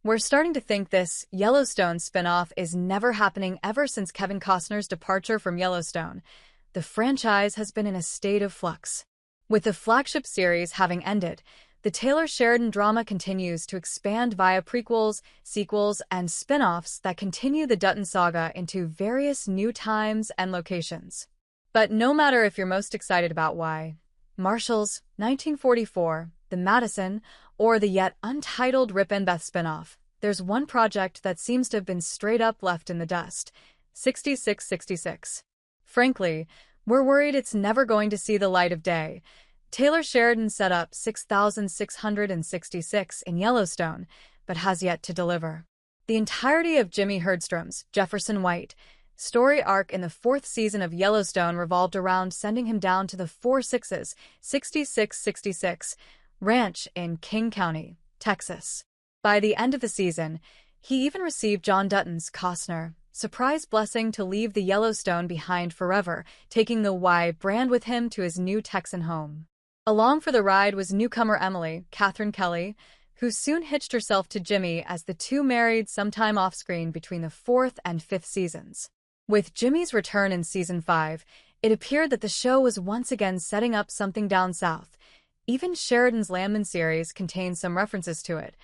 We're starting to think this Yellowstone spinoff is never happening ever since Kevin Costner's departure from Yellowstone. The franchise has been in a state of flux. With the flagship series having ended, the Taylor Sheridan drama continues to expand via prequels, sequels, and spin-offs that continue the Dutton saga into various new times and locations. But no matter if you're most excited about why, Marshall's 1944, The Madison, or the yet untitled Rip and Beth spinoff, there's one project that seems to have been straight up left in the dust: 6666. Frankly, we're worried it's never going to see the light of day. Taylor Sheridan set up 6666 in Yellowstone, but has yet to deliver. The entirety of Jimmy Herdstrom's Jefferson White story arc in the fourth season of Yellowstone revolved around sending him down to the 6666 ranch in King County, Texas. By the end of the season, he even received John Dutton's Costner surprise blessing to leave the Yellowstone behind forever, taking the Y brand with him to his new Texan home. Along for the ride was newcomer Emily, Catherine Kelly, who soon hitched herself to Jimmy as the two married sometime off-screen between the fourth and fifth seasons. With Jimmy's return in season 5, it appeared that the show was once again setting up something down south. Even Sheridan's Landman series contains some references to it,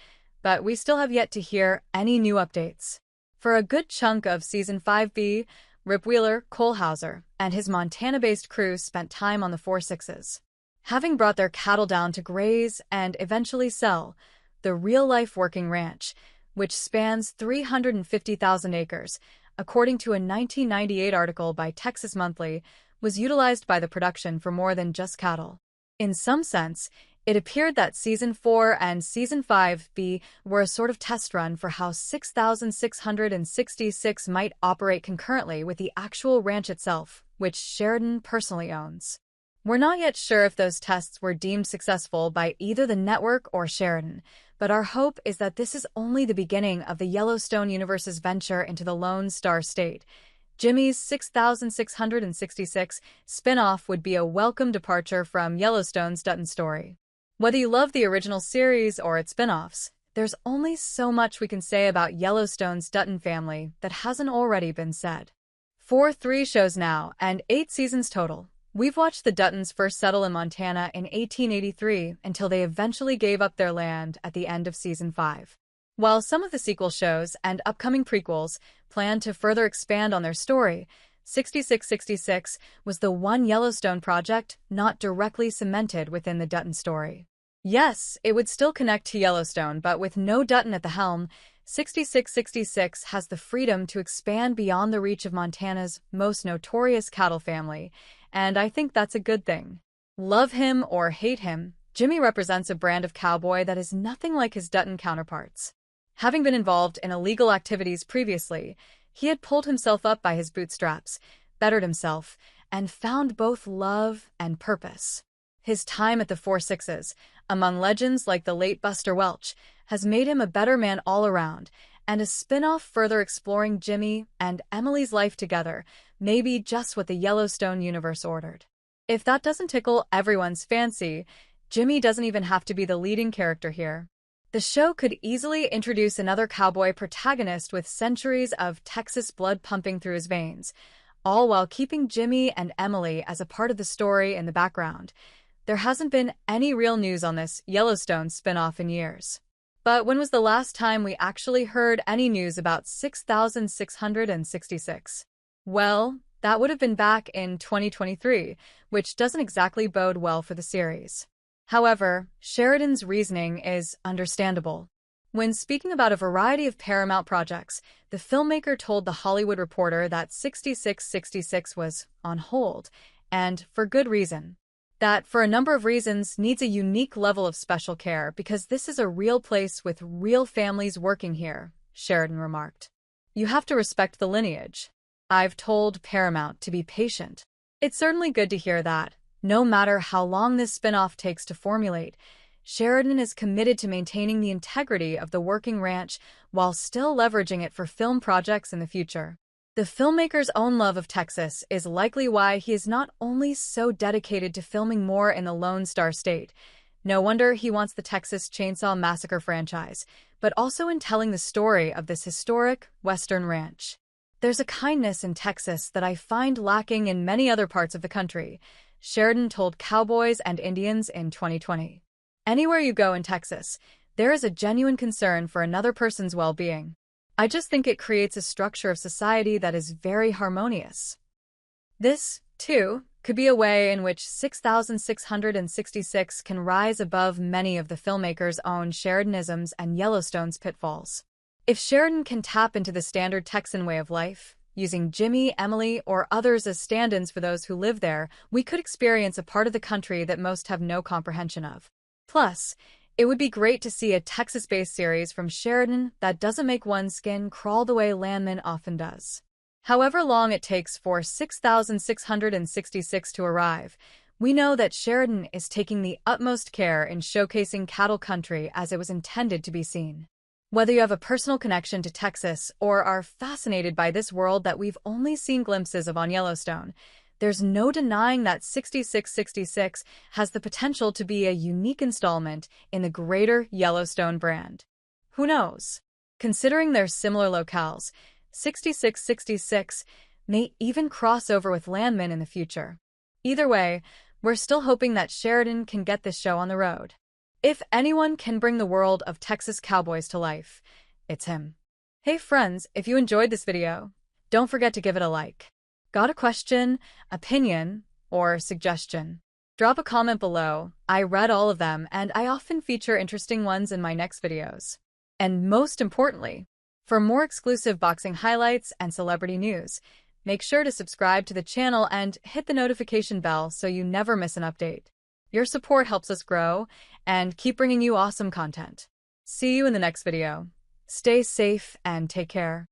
but we still have yet to hear any new updates. For a good chunk of season 5B, Rip Wheeler, Cole Hauser, and his Montana-based crew spent time on the 46s. Having brought their cattle down to graze and eventually sell, the real-life working ranch, which spans 350,000 acres, according to a 1998 article by Texas Monthly, was utilized by the production for more than just cattle. In some sense, it appeared that Season 4 and Season 5B were a sort of test run for how 6666 might operate concurrently with the actual ranch itself, which Sheridan personally owns. We're not yet sure if those tests were deemed successful by either the network or Sheridan, but our hope is that this is only the beginning of the Yellowstone universe's venture into the Lone Star State. Jimmy's 6666 spin-off would be a welcome departure from Yellowstone's Dutton story. Whether you love the original series or its spin-offs, there's only so much we can say about Yellowstone's Dutton family that hasn't already been said. For 3 shows now, and 8 seasons total, we've watched the Duttons first settle in Montana in 1883 until they eventually gave up their land at the end of Season 5. While some of the sequel shows and upcoming prequels plan to further expand on their story, 6666 was the one Yellowstone project not directly cemented within the Dutton story. Yes, it would still connect to Yellowstone, but with no Dutton at the helm, 6666 has the freedom to expand beyond the reach of Montana's most notorious cattle family, and I think that's a good thing. Love him or hate him, Jimmy represents a brand of cowboy that is nothing like his Dutton counterparts. Having been involved in illegal activities previously, he had pulled himself up by his bootstraps, bettered himself, and found both love and purpose. His time at the 46s, among legends like the late Buster Welch, has made him a better man all around, and a spin-off further exploring Jimmy and Emily's life together may be just what the Yellowstone universe ordered. If that doesn't tickle everyone's fancy, Jimmy doesn't even have to be the leading character here. The show could easily introduce another cowboy protagonist with centuries of Texas blood pumping through his veins, all while keeping Jimmy and Emily as a part of the story in the background. There hasn't been any real news on this Yellowstone spin-off in years. But when was the last time we actually heard any news about 6666? Well, that would have been back in 2023, which doesn't exactly bode well for the series. However, Sheridan's reasoning is understandable. When speaking about a variety of Paramount projects, the filmmaker told The Hollywood Reporter that 6666 was on hold, and for good reason. That, for a number of reasons, needs a unique level of special care because this is a real place with real families working here, Sheridan remarked. You have to respect the lineage. I've told Paramount to be patient. It's certainly good to hear that. No matter how long this spin-off takes to formulate, Sheridan is committed to maintaining the integrity of the working ranch while still leveraging it for film projects in the future. The filmmaker's own love of Texas is likely why he is not only so dedicated to filming more in the Lone Star State. No wonder he wants the Texas Chainsaw Massacre franchise, but also in telling the story of this historic Western ranch. There's a kindness in Texas that I find lacking in many other parts of the country, Sheridan told Cowboys and Indians in 2020. Anywhere you go in Texas, there is a genuine concern for another person's well-being. I just think it creates a structure of society that is very harmonious. This, too, could be a way in which 6666 can rise above many of the filmmaker's own Sheridanisms and Yellowstone's pitfalls. If Sheridan can tap into the standard Texan way of life, using Jimmy, Emily, or others as stand-ins for those who live there, we could experience a part of the country that most have no comprehension of. Plus, it would be great to see a Texas-based series from Sheridan that doesn't make one's skin crawl the way Landman often does. However long it takes for 6666 to arrive, we know that Sheridan is taking the utmost care in showcasing cattle country as it was intended to be seen. Whether you have a personal connection to Texas or are fascinated by this world that we've only seen glimpses of on Yellowstone, there's no denying that 6666 has the potential to be a unique installment in the greater Yellowstone brand. Who knows? Considering their similar locales, 6666 may even cross over with Landman in the future. Either way, we're still hoping that Sheridan can get this show on the road. If anyone can bring the world of Texas cowboys to life, it's him. Hey friends, if you enjoyed this video, don't forget to give it a like. Got a question, opinion, or suggestion? Drop a comment below. I read all of them, and I often feature interesting ones in my next videos. And most importantly, for more exclusive boxing highlights and celebrity news, make sure to subscribe to the channel and hit the notification bell so you never miss an update. Your support helps us grow and keep bringing you awesome content. See you in the next video. Stay safe and take care.